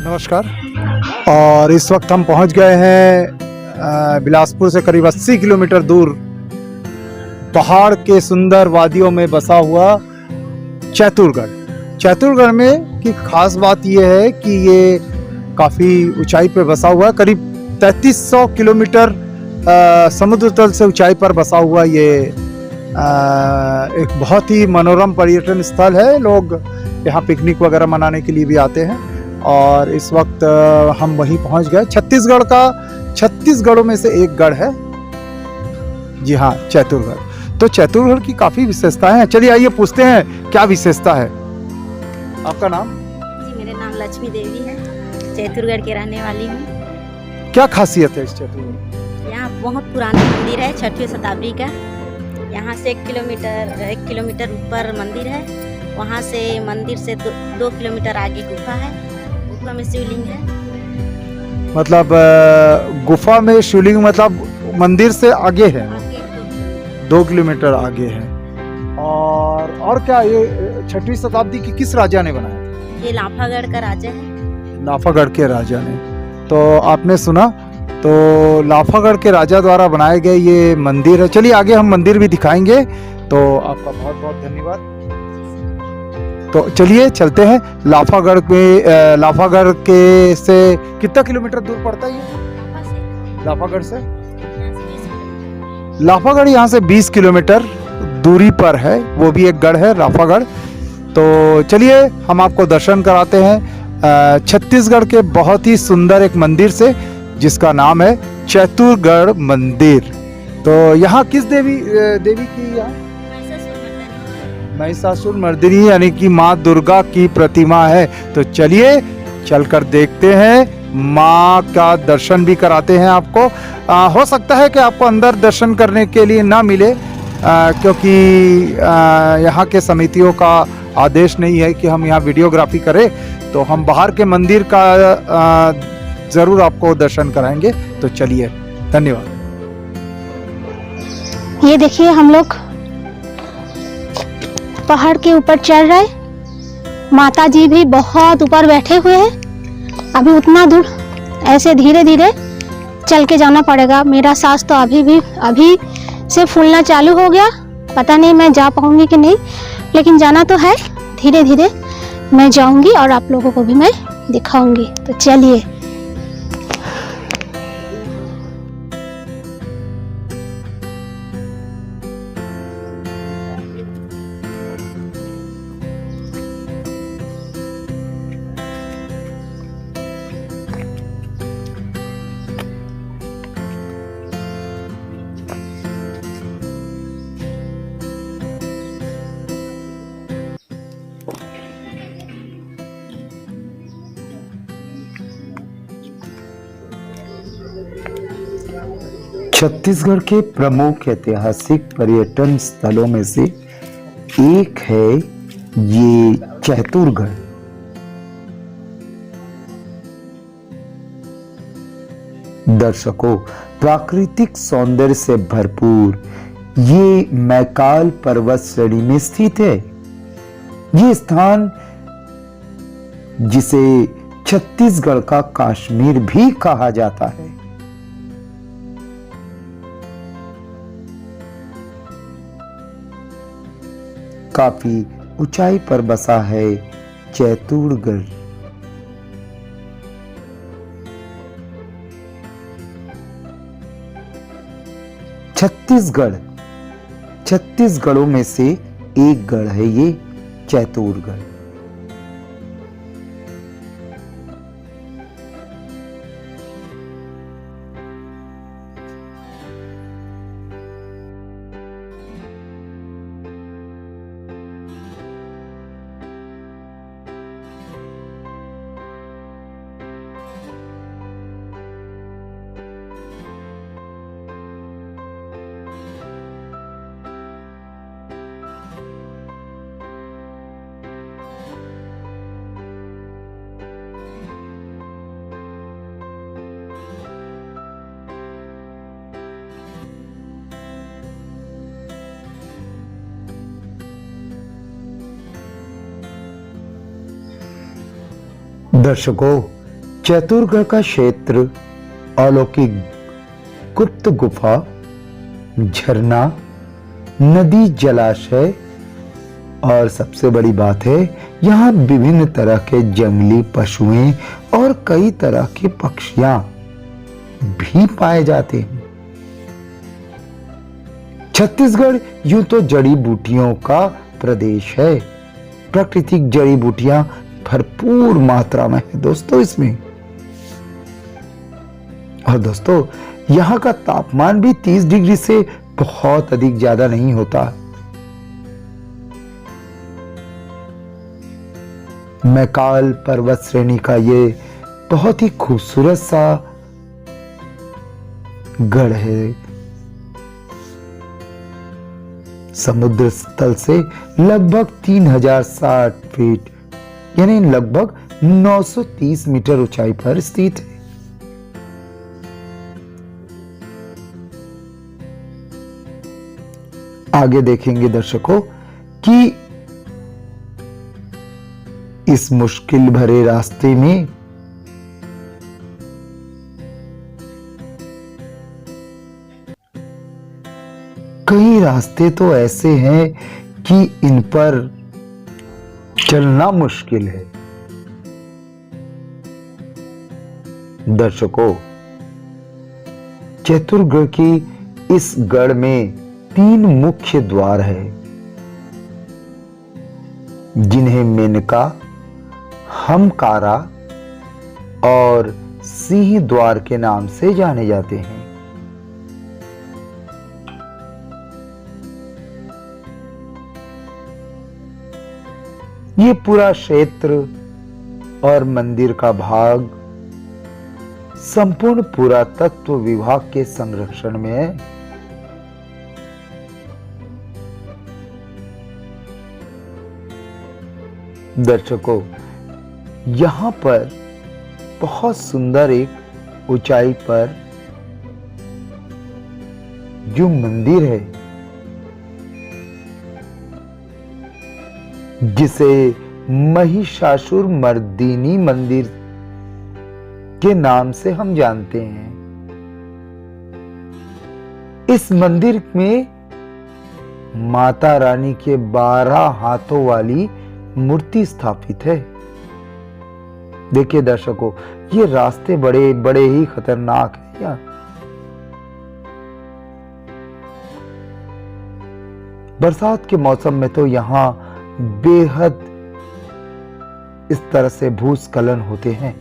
नमस्कार। और इस वक्त हम पहुंच गए हैं बिलासपुर से करीब 80 किलोमीटर दूर पहाड़ के सुंदर वादियों में बसा हुआ चैतुरगढ़। चैतुरगढ़ में की खास बात यह है कि ये काफ़ी ऊंचाई पे बसा हुआ है। करीब 3300 किलोमीटर समुद्र तल से ऊंचाई पर बसा हुआ ये एक बहुत ही मनोरम पर्यटन स्थल है। लोग यहाँ पिकनिक वगैरह मनाने के लिए भी आते हैं और इस वक्त हम वहीं पहुंच गए। छत्तीसगढ़ का 36 गढ़ों में से एक गढ़ है, जी हाँ, चैतुरगढ़। तो चैतुरगढ़ की काफ़ी विशेषताएं हैं। चलिए आइए पूछते हैं क्या विशेषता है। आपका नाम? जी, मेरा नाम लक्ष्मी देवी है, चैतुरगढ़ के रहने वाली हूँ। क्या खासियत है इस चैतुरगढ़? यहाँ बहुत पुराना मंदिर है, 6वीं शताब्दी का। यहाँ से 1 किलोमीटर ऊपर मंदिर है। वहाँ से मंदिर से 2 किलोमीटर आगे गुफा है। गुफा में शिवलिंग है। मतलब गुफा में शिवलिंग मतलब मंदिर से आगे है, आगे 2 किलोमीटर आगे है। और क्या ये 6वीं शताब्दी की किस राजा ने बनाया? ये लाफागढ़ का राजा है। लाफागढ़ के राजा ने। तो आपने सुना, तो लाफागढ़ के राजा द्वारा बनाए गए ये मंदिर है। चलिए आगे हम मंदिर भी दिखाएंगे। तो आपका बहुत बहुत धन्यवाद। तो चलिए चलते हैं लाफागढ़ में। लाफागढ़ के से कितना किलोमीटर दूर पड़ता है ये? लाफागढ़ से लाफागढ़ यहाँ से 20 किलोमीटर दूरी पर है। वो भी एक गढ़ है लाफागढ़। तो चलिए हम आपको दर्शन कराते हैं छत्तीसगढ़ के बहुत ही सुंदर एक मंदिर से, जिसका नाम है चैतुरगढ़ मंदिर। तो यहाँ किस देवी की यहाँ महिषासुर मर्दिनी यानी कि माँ दुर्गा की प्रतिमा है। तो चलिए चलकर देखते हैं, माँ का दर्शन भी कराते हैं आपको। हो सकता है कि आपको अंदर दर्शन करने के लिए ना मिले, क्योंकि यहाँ के समितियों का आदेश नहीं है कि हम यहाँ वीडियोग्राफी करें। तो हम बाहर के मंदिर का ज़रूर आपको दर्शन कराएंगे। तो चलिए, धन्यवाद। ये देखिए, हम लोग पहाड़ के ऊपर चढ़ रहे। माता जी भी बहुत ऊपर बैठे हुए हैं। अभी उतना दूर ऐसे धीरे धीरे चल के जाना पड़ेगा। मेरा सांस तो अभी से फूलना चालू हो गया। पता नहीं मैं जा पाऊंगी कि नहीं, लेकिन जाना तो है। धीरे धीरे मैं जाऊंगी और आप लोगों को भी मैं दिखाऊंगी। तो चलिए। छत्तीसगढ़ के प्रमुख ऐतिहासिक पर्यटन स्थलों में से एक है ये चैतुरगढ़। दर्शकों, प्राकृतिक सौंदर्य से भरपूर ये मैकाल पर्वत श्रेणी में स्थित है। ये स्थान, जिसे छत्तीसगढ़ का कश्मीर भी कहा जाता है, काफी ऊंचाई पर बसा है चैतुरगढ़। छत्तीसगढ़ों में से एक गढ़ है ये चैतुरगढ़। दर्शकों, चतुरगढ़ का क्षेत्र अलौकिक गुप्त गुफा, झरना, नदी, जलाशय और सबसे बड़ी बात है यहाँ विभिन्न तरह के जंगली पशुएं और कई तरह के पक्षियां भी पाए जाते हैं। छत्तीसगढ़ यूं तो जड़ी बूटियों का प्रदेश है। प्राकृतिक जड़ी बूटियां भरपूर मात्रा में है दोस्तों इसमें। और दोस्तों यहाँ का तापमान भी 30 डिग्री से बहुत अधिक ज्यादा नहीं होता। मैकाल पर्वत श्रेणी का ये बहुत ही खूबसूरत सा गढ़ है। समुद्र तल से लगभग 3060 फीट यानी लगभग 930 मीटर ऊंचाई पर स्थित है। आगे देखेंगे दर्शकों कि इस मुश्किल भरे रास्ते में कई रास्ते तो ऐसे हैं कि इन पर चलना मुश्किल है। दर्शकों, चतुरगढ़ की इस गढ़ में 3 मुख्य द्वार है जिन्हें मेनका, हमकारा और सिंह द्वार के नाम से जाने जाते हैं। ये पूरा क्षेत्र और मंदिर का भाग संपूर्ण पुरातत्व विभाग के संरक्षण में है। दर्शकों, यहां पर बहुत सुंदर एक ऊंचाई पर जो मंदिर है जिसे महिषासुर मर्दिनी मंदिर के नाम से हम जानते हैं। इस मंदिर में माता रानी के 12 हाथों वाली मूर्ति स्थापित है। देखिए दर्शकों, ये रास्ते बड़े बड़े ही खतरनाक है यहाँ। बरसात के मौसम में तो यहाँ बेहद इस तरह से भूस्खलन होते हैं।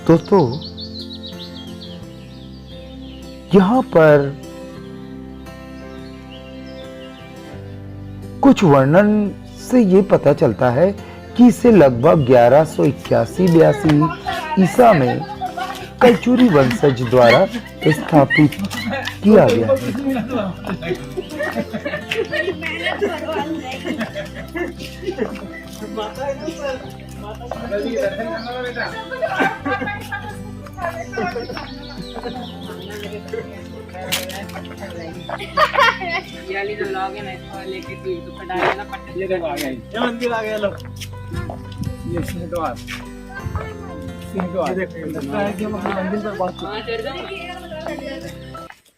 दोस्तों, यहां पर कुछ वर्णन से ये पता चलता है कि इसे लगभग 1181-82 ईसा में कलचुरी वंशज द्वारा स्थापित किया गया है। याली तो लॉगिन है इसको लेके तू तो कटाया ना पट्टे ये देखो आ गया ये मंदिर आ गया लो ये सिंह द्वार ये देखो लगता है कि हम अपने मंदिर पर पहुंच चुके हैं।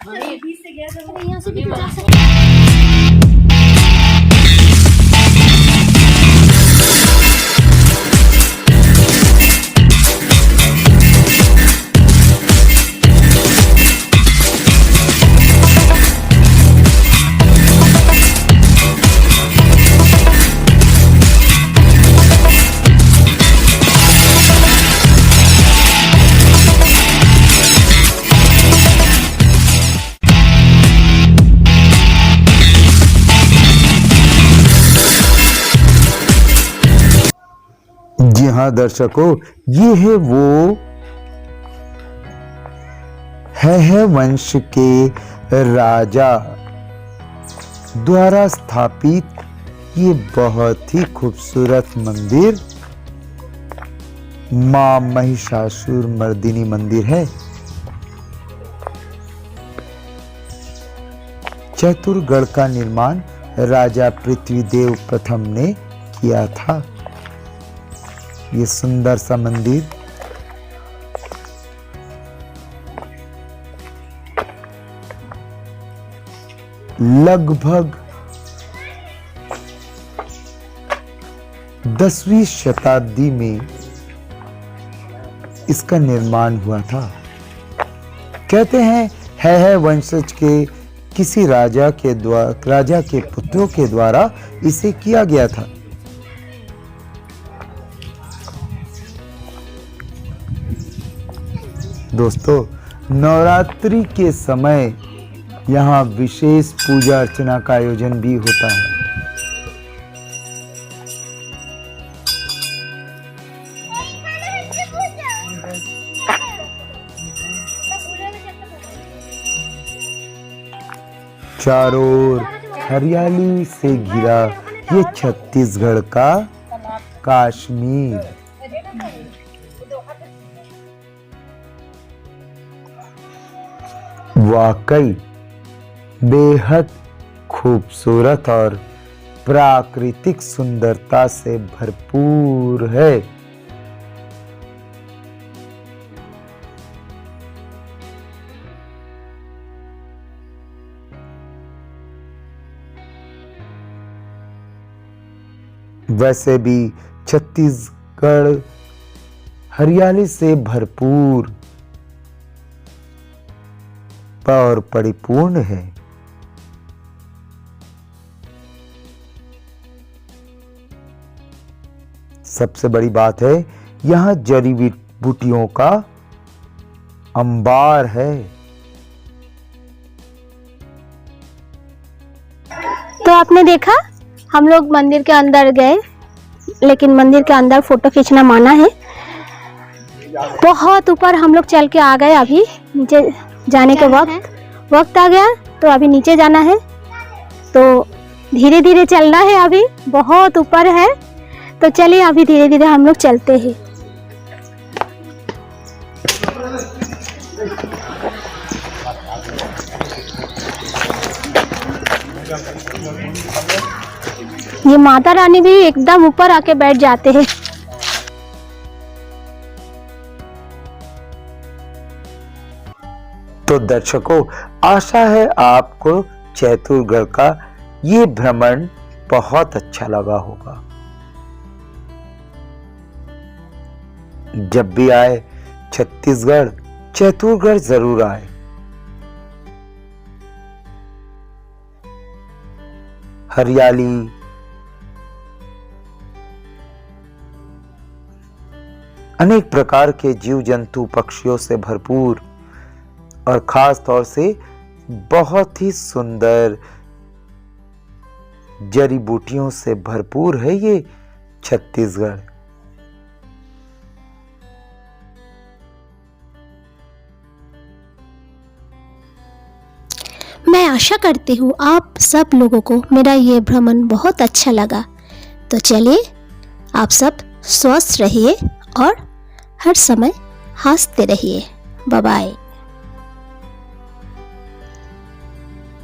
हां ये 20 से गया था यहां से भी जा सकते हैं। जी हाँ दर्शकों, ये है वो है वंश के राजा द्वारा स्थापित ये बहुत ही खूबसूरत मंदिर मां महिषासुर मर्दिनी मंदिर है। चतुरगढ़ का निर्माण राजा पृथ्वीदेव प्रथम ने किया था। ये सुंदर सा मंदिर लगभग 10वीं शताब्दी में इसका निर्माण हुआ था। कहते हैं है वंशज के किसी राजा के पुत्रों के द्वारा इसे किया गया था। दोस्तों, नवरात्रि के समय यहाँ विशेष पूजा अर्चना का आयोजन भी होता है। चारों ओर हरियाली से घिरा ये छत्तीसगढ़ का कश्मीर। वाकई बेहद खूबसूरत और प्राकृतिक सुंदरता से भरपूर है। वैसे भी छत्तीसगढ़ हरियाली से भरपूर और परिपूर्ण है। सबसे बड़ी बात है, यहाँ जड़ी बूटियों का अंबार है। तो आपने देखा, हम लोग मंदिर के अंदर गए, लेकिन मंदिर के अंदर फोटो खींचना माना है। बहुत ऊपर हम लोग चल के आ गए। अभी नीचे जाने के वक्त आ गया, तो अभी नीचे जाना है। तो धीरे धीरे चलना है, अभी बहुत ऊपर है। तो चलिए अभी धीरे धीरे हम लोग चलते हैं। ये माता रानी भी एकदम ऊपर आके बैठ जाते हैं। तो दर्शकों, आशा है आपको चैतुरगढ़ का ये भ्रमण बहुत अच्छा लगा होगा। जब भी आए छत्तीसगढ़, चैतुरगढ़ जरूर आए। हरियाली, अनेक प्रकार के जीव जंतु पक्षियों से भरपूर और खास तौर से बहुत ही सुंदर जड़ी बूटियों से भरपूर है ये छत्तीसगढ़। मैं आशा करती हूँ आप सब लोगों को मेरा ये भ्रमण बहुत अच्छा लगा। तो चलिए, आप सब स्वस्थ रहिए और हर समय हंसते रहिए। Bye bye.